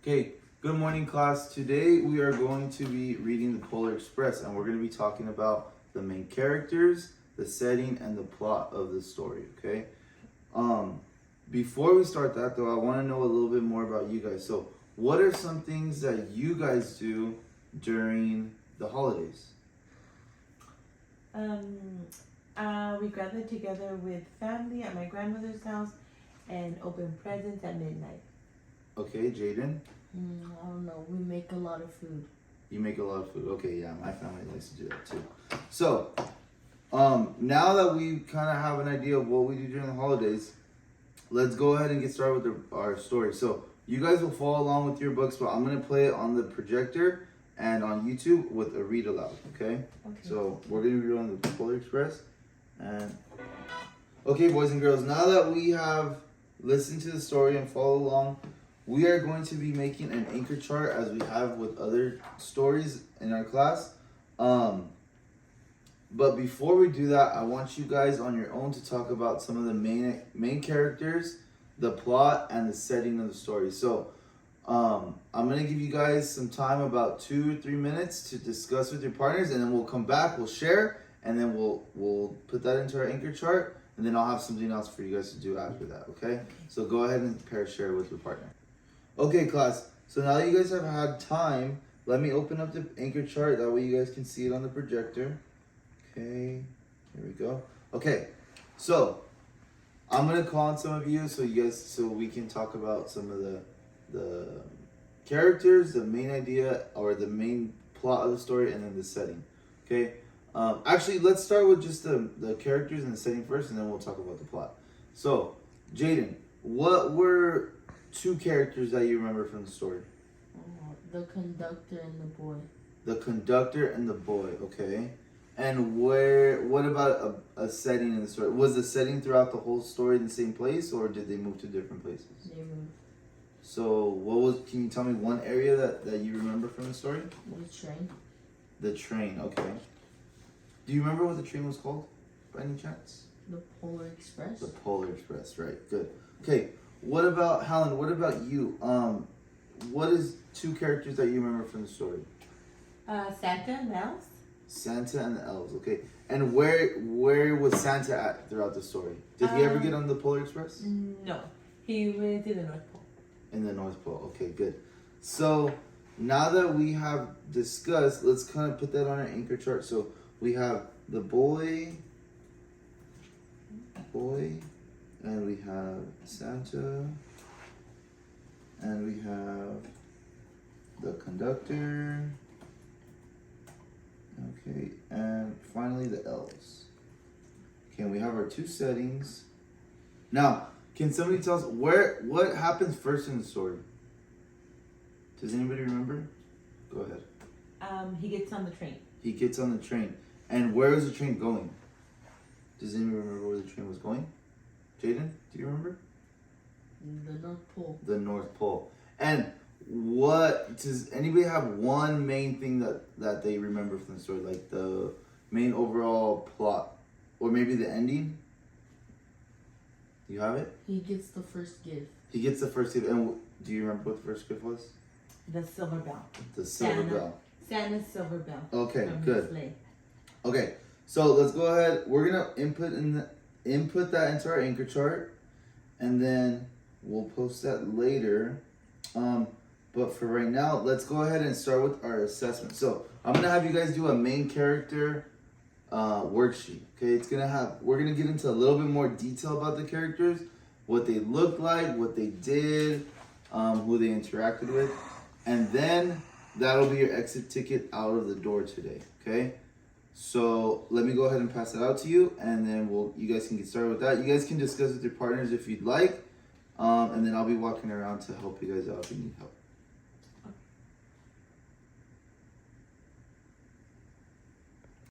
Okay, good morning class. Today we are going to be reading the Polar Express and we're going to be talking about the main characters, the setting, and the plot of the story, okay? Before we start that though, I want to know a little bit more about you guys. So, what are some things that you guys do during the holidays? We gather together with family at my grandmother's house and open presents at midnight. Okay, Jaden, I don't know. We make a lot of food. you make a lot of food. Okay, yeah, my family likes to do that too. So, now that we kind of have an idea of what we do during the holidays, let's go ahead and get started with our story. So you guys will follow along with your books, but I'm gonna play it on the projector and on YouTube with a read aloud. Okay. Okay. So we're gonna be on the Polar Express, and okay, boys and girls. Now that we have listened to the story and follow along, we are going to be making an anchor chart as we have with other stories in our class. But before we do that, I want you guys on your own to talk about some of the main characters, the plot, and the setting of the story. So, I'm gonna give you guys some time, about 2 or 3 minutes, to discuss with your partners, and then we'll come back, we'll share, and then we'll put that into our anchor chart, and then I'll have something else for you guys to do after that. Okay? So go ahead and pair share with your partner. Okay, class. So now that you guys have had time, let me open up the anchor chart. That way you guys can see it on the projector. Okay, here we go. Okay, so I'm gonna call on some of you so we can talk about some of the characters, the main idea or the main plot of the story, and then the setting. Okay. Actually, let's start with just the characters and the setting first, and then we'll talk about the plot. So, Jaden, what were 2 characters that you remember from the story? The conductor and the boy. The conductor and the boy. Okay. And what about a setting in the story? Was the setting throughout the whole story in the same place, or did they move to different places? They moved. So can you tell me one area that you remember from the story? The train. The train, okay. Do you remember what the train was called, by any chance? The Polar Express. The Polar Express, right, good. Okay, what about, Helen, what about you? What is 2 characters that you remember from the story? Santa and Mouse. Santa and the elves, okay. And where was Santa at throughout the story? Did he ever get on the Polar Express? No, he went to the North Pole. In the North Pole, okay, good. So now that we have discussed, let's kind of put that on our anchor chart. So we have the boy, and we have Santa, and we have the conductor. Okay, and finally the elves. Okay, we have our 2 settings. Now, can somebody tell us what happens first in the story? Does anybody remember? Go ahead. He gets on the train. He gets on the train. And where is the train going? Does anybody remember where the train was going? Jaden, do you remember? The North Pole. The North Pole. And what does anybody have one main thing that they remember from the story, like the main overall plot, or maybe the ending? You have it? He gets the first gift. He gets the first gift, and do you remember what the first gift was? The silver bell. The silver Santa. bell. Santa's silver bell. Okay, from good. his sleigh. Okay, so let's go ahead. We're gonna input that into our anchor chart, and then we'll post that later. But for right now, let's go ahead and start with our assessment. So I'm gonna have you guys do a main character worksheet. Okay, we're gonna get into a little bit more detail about the characters, what they looked like, what they did, who they interacted with, and then that'll be your exit ticket out of the door today. Okay. So let me go ahead and pass it out to you, and then you guys can get started with that. You guys can discuss with your partners if you'd like, and then I'll be walking around to help you guys out if you need help.